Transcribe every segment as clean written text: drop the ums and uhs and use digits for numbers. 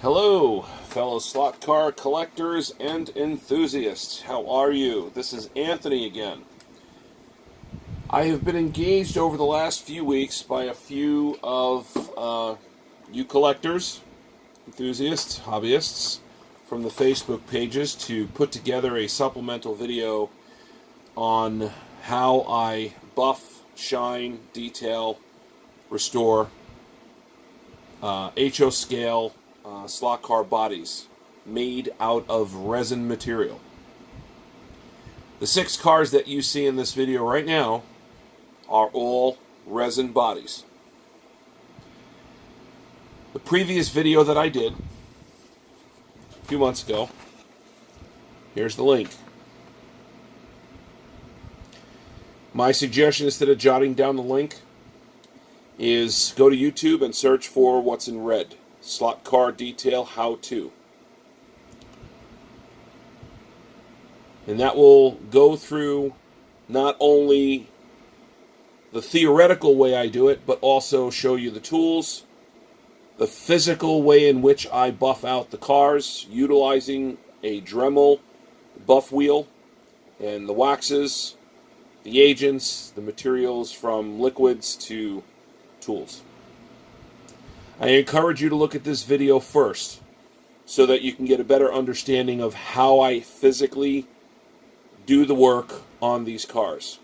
Hello, fellow slot car collectors and enthusiasts. How are you? This is Anthony again. I have been engaged over the last few weeks by a few of you collectors, enthusiasts, hobbyists from the Facebook pages to put together a supplemental video on how I buff, shine, detail, restore HO scale slot car bodies made out of resin material. The 6 cars that you see in this video right now are all resin bodies. The previous video that I did a few months ago, here's the link. My suggestion, instead of jotting down the link, is go to YouTube and search for what's in red. Slot car detail how to. And that will go through not only the theoretical way I do it, but also show you the tools, the physical way in which I buff out the cars, utilizing a Dremel buff wheel, and the waxes, the agents, the materials from liquids to tools. I encourage you to look at this video first so that you can get a better understanding of how I physically do the work on these cars.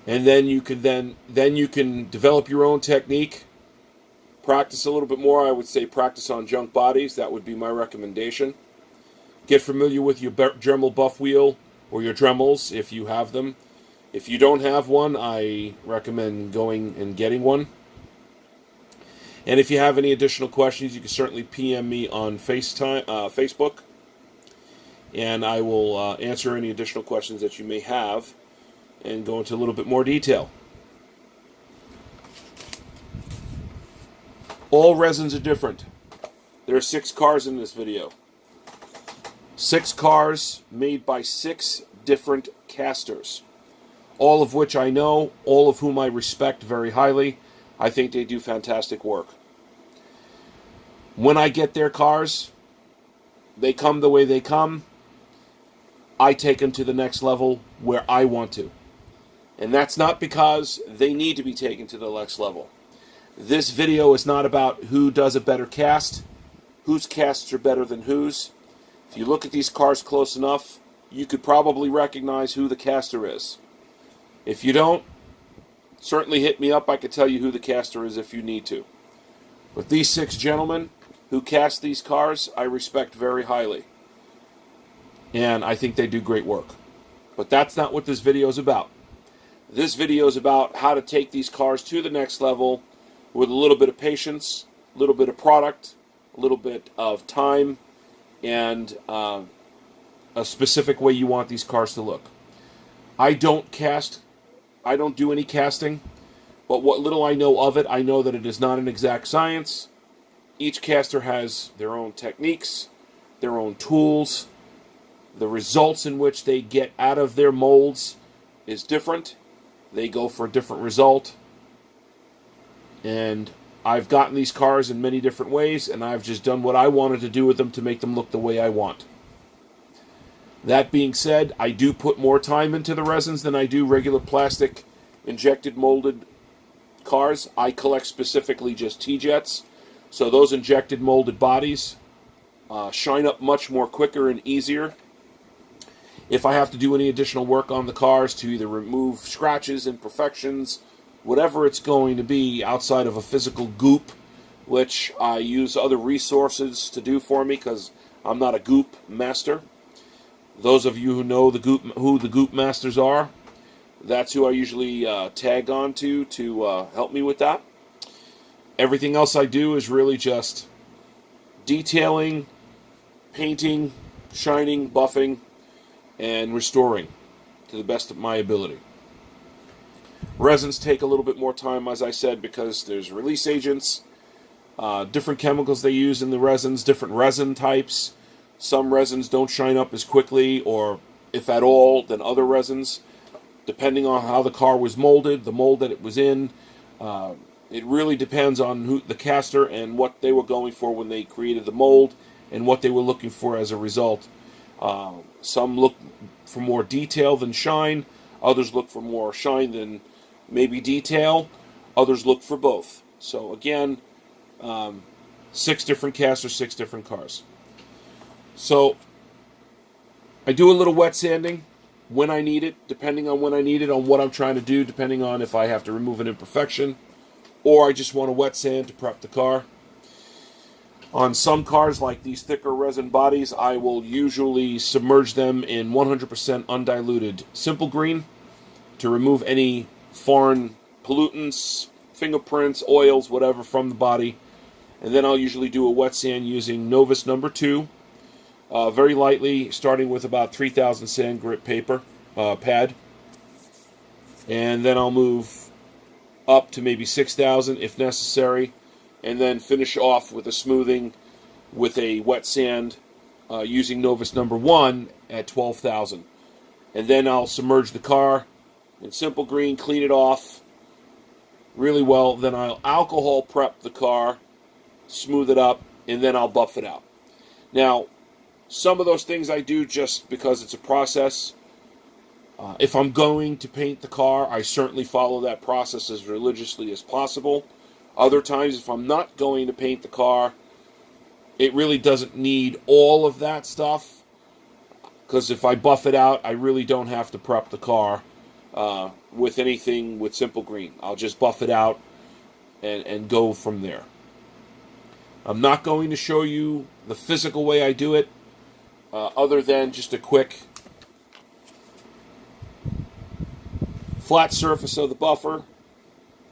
And then you can develop your own technique, practice a little bit more. I would say practice on junk bodies. That would be my recommendation. Get familiar with your Dremel buff wheel or your Dremels if you have them. If you don't have one, I recommend going and getting one. And if you have any additional questions, you can certainly PM me on Facebook, and I will answer any additional questions that you may have and go into a little bit more detail. All resins are different. There are 6 cars in this video. 6 cars made by 6 different casters, all of which I know, all of whom I respect very highly. I think they do fantastic work. When I get their cars, they come the way they come. I take them to the next level where I want to. And that's not because they need to be taken to the next level. This video is not about who does a better cast, whose casts are better than whose. If you look at these cars close enough, you could probably recognize who the caster is. If you don't, certainly hit me up. I could tell you who the caster is if you need to. But these 6 gentlemen who cast these cars, I respect very highly. And I think they do great work. But that's not what this video is about. This video is about how to take these cars to the next level with a little bit of patience, a little bit of product, a little bit of time, and a specific way you want these cars to look. I don't do any casting, but what little I know of it, I know that it is not an exact science. Each caster has their own techniques, their own tools. The results in which they get out of their molds is different. They go for a different result. And I've gotten these cars in many different ways, and I've just done what I wanted to do with them to make them look the way I want. That being said, I do put more time into the resins than I do regular plastic injected molded cars. I collect specifically just T-jets, so those injected molded bodies shine up much more quicker and easier. If I have to do any additional work on the cars to either remove scratches, imperfections, whatever it's going to be outside of a physical goop, which I use other resources to do for me because I'm not a goop master. Those of you who know who the goop masters are, that's who I usually tag on to help me with that. Everything else I do is really just detailing, painting, shining, buffing, and restoring to the best of my ability. Resins take a little bit more time, as I said, because there's release agents, different chemicals they use in the resins, different resin types. Some resins don't shine up as quickly, or if at all, than other resins, depending on how the car was molded, the mold that it was in, It really depends on who the caster and what they were going for when they created the mold and what they were looking for as a result. Some look for more detail than shine. Others look for more shine than maybe detail. Others look for both. So again, 6 different casters, 6 different cars. So I do a little wet sanding when I need it, depending on when I need it, on what I'm trying to do, depending on if I have to remove an imperfection, or I just want a wet sand to prep the car. On some cars, like these thicker resin bodies, I will usually submerge them in 100% undiluted simple green to remove any foreign pollutants, fingerprints, oils, whatever from the body. And then I'll usually do a wet sand using Novus number 2, very lightly, starting with about 3,000 sand grit paper pad. And then I'll move up to maybe 6,000 if necessary, and then finish off with a smoothing with a wet sand using Novus number 1 at 12,000. And then I'll submerge the car in simple green, clean it off really well. Then I'll alcohol prep the car, smooth it up, and then I'll buff it out. Now, some of those things I do just because it's a process. If I'm going to paint the car, I certainly follow that process as religiously as possible. Other times, if I'm not going to paint the car, it really doesn't need all of that stuff. Because if I buff it out, I really don't have to prep the car with anything with simple green. I'll just buff it out and go from there. I'm not going to show you the physical way I do it, other than just a quick flat surface of the buffer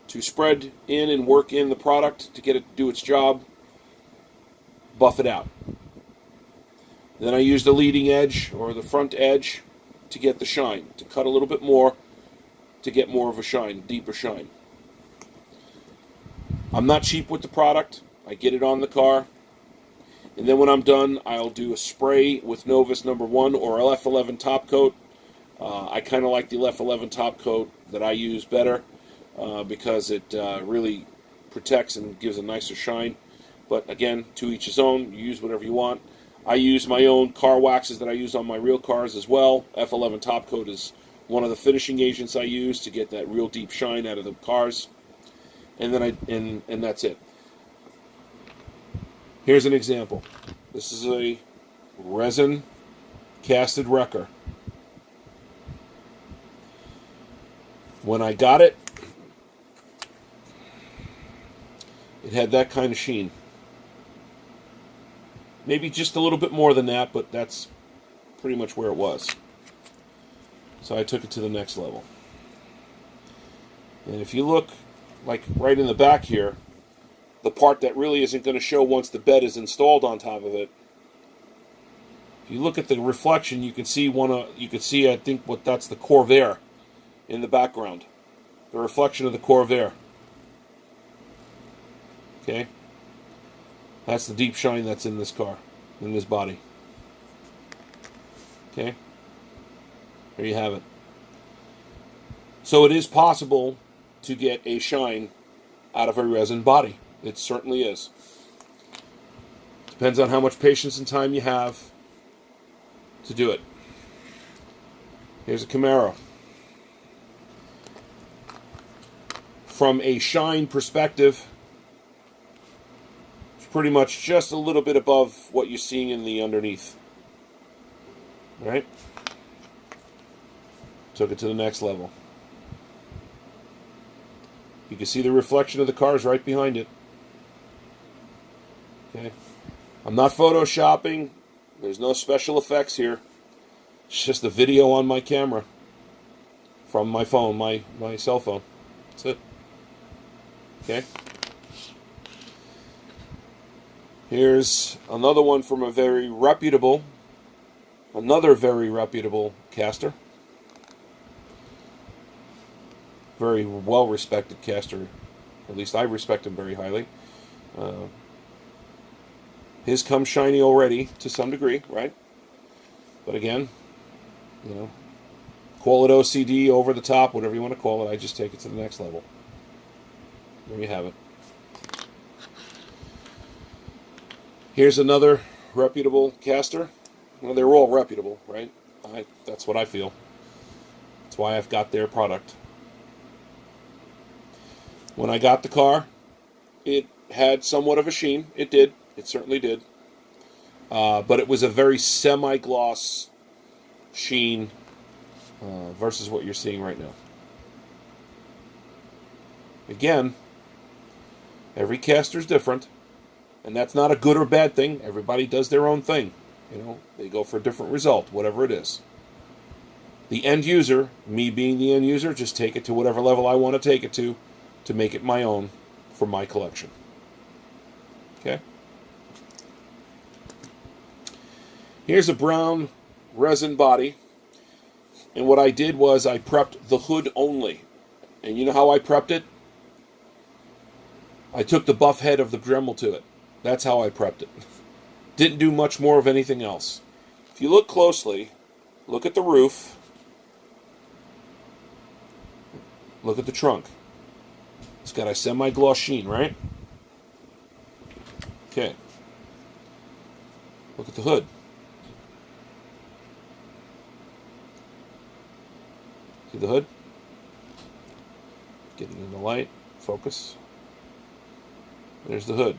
to spread in and work in the product to get it to do its job, buff it out. Then I use the leading edge or the front edge to get the shine, to cut a little bit more to get more of a shine, deeper shine. I'm not cheap with the product. I get it on the car. And then when I'm done, I'll do a spray with Novus number 1 or LF11 top coat. I kind of like the LF11 top coat that I use better because it really protects and gives a nicer shine. But again, to each his own. You use whatever you want. I use my own car waxes that I use on my real cars as well. F11 top coat is one of the finishing agents I use to get that real deep shine out of the cars. And then and that's it. Here's an example. This is a resin casted wrecker. When I got it, it had that kind of sheen. Maybe just a little bit more than that, but that's pretty much where it was. So I took it to the next level. And if you look, like right in the back here, the part that really isn't going to show once the bed is installed on top of it, if you look at the reflection, you can see I think that's the Corvair in the background. The reflection of the Corvair. Okay? That's the deep shine that's in this car, in this body. Okay? There you have it. So it is possible to get a shine out of a resin body. It certainly is. Depends on how much patience and time you have to do it. Here's a Camaro. From a shine perspective, it's pretty much just a little bit above what you're seeing in the underneath. All right? Took it to the next level. You can see the reflection of the cars right behind it. Okay. I'm not photoshopping. There's no special effects here. It's just a video on my camera from my phone, my cell phone. That's it. Okay. Here's another one from another very reputable caster. Very well-respected caster. At least I respect him very highly. His comes shiny already, to some degree, right? But again, call it OCD, over the top, whatever you want to call it. I just take it to the next level. there you have it. Here's another reputable caster. Well, they're all reputable, right? That's what I feel. That's why I've got their product. When I got the car, it had somewhat of a sheen. It did. It certainly did. But it was a very semi-gloss sheen versus what you're seeing right now. Again, every caster's different, and that's not a good or bad thing. Everybody does their own thing. You know, they go for a different result, whatever it is. The end user, me being the end user, just take it to whatever level I want to take it to make it my own for my collection. Okay? Here's a brown resin body. And what I did was I prepped the hood only. And you know how I prepped it? I took the buff head of the Dremel to it. That's how I prepped it. Didn't do much more of anything else. If you look closely, look at the roof. Look at the trunk. It's got a semi-gloss sheen, right? Okay. Look at the hood. See the hood? Getting in the light. Focus. There's the hood.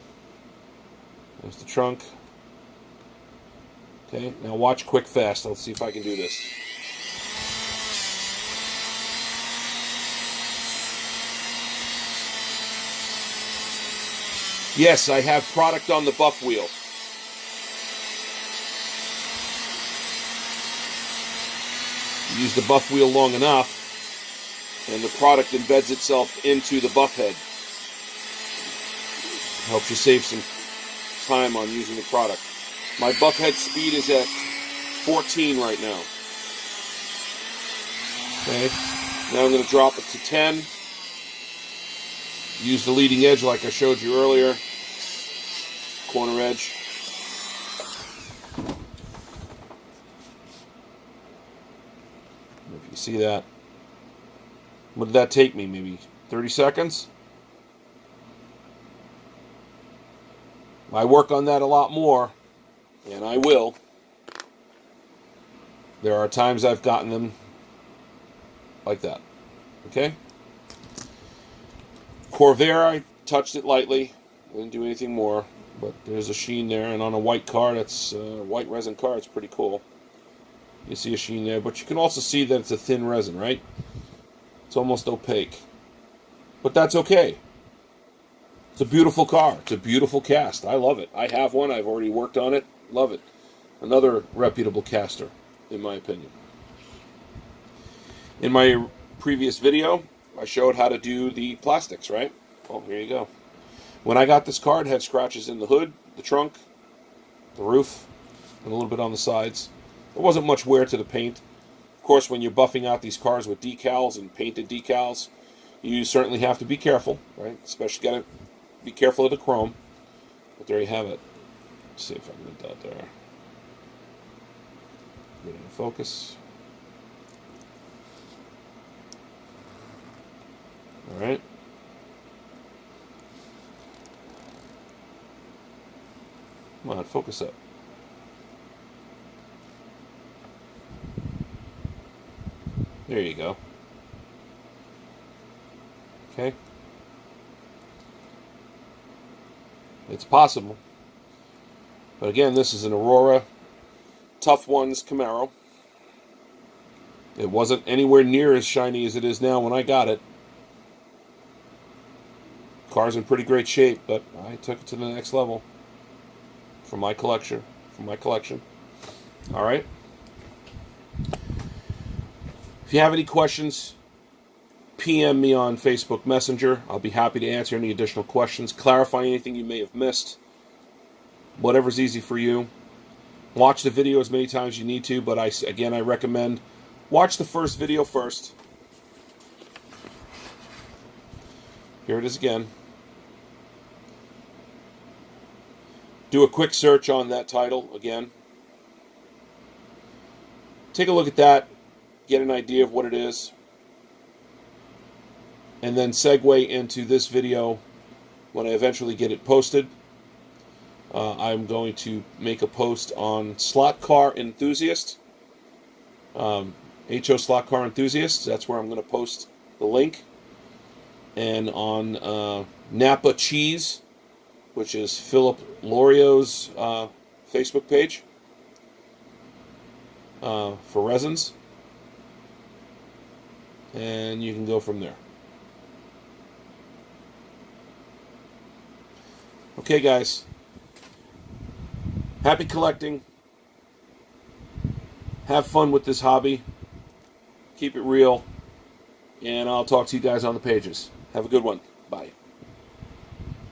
There's the trunk. Okay, now watch quick fast. Let's see if I can do this. Yes, I have product on the buff wheel. You use the buff wheel long enough, and the product embeds itself into the buff head. Helps you save some time on using the product. My buff head speed is at 14 right now. Okay, now I'm going to drop it to 10. Use the leading edge like I showed you earlier. Corner edge. If you see that. What did that take me? Maybe 30 seconds? I work on that a lot more, and I will. There are times I've gotten them like that. Okay? Corvair, I touched it lightly. Didn't do anything more, but there's a sheen there, and on a white car, that's a white resin car, it's pretty cool. You see a sheen there, but you can also see that it's a thin resin, right? It's almost opaque. But that's okay. It's a beautiful car. It's a beautiful cast. I love it. I have one. I've already worked on it. Love it. Another reputable caster, in my opinion. In my previous video, I showed how to do the plastics, right? Oh, here you go. When I got this car, it had scratches in the hood, the trunk, the roof, and a little bit on the sides. There wasn't much wear to the paint. Of course, when you're buffing out these cars with decals and painted decals, you certainly have to be careful, right? Especially got to be careful of the chrome. But there you have it. Let's see if I can get that there. Get it in focus. All right. Come on, focus up. There you go. Okay. It's possible. But again, this is an Aurora Tough Ones Camaro. It wasn't anywhere near as shiny as it is now when I got it. Car's in pretty great shape, but I took it to the next level for my collection. All right. If you have any questions, PM me on Facebook Messenger. I'll be happy to answer any additional questions, clarify anything you may have missed, whatever's easy for you. Watch the video as many times as you need to, but I recommend watch the first video first. Here it is again. Do a quick search on that title again. Take a look at that. Get an idea of what it is. and then segue into this video when I eventually get it posted. I'm going to make a post on slot car enthusiast, HO slot car enthusiast. That's where I'm going to post the link. And on Napa Cheese, which is Philip Lorio's Facebook page for Resins. And you can go from there. Okay, guys. Happy collecting. Have fun with this hobby. Keep it real. And I'll talk to you guys on the pages. Have a good one.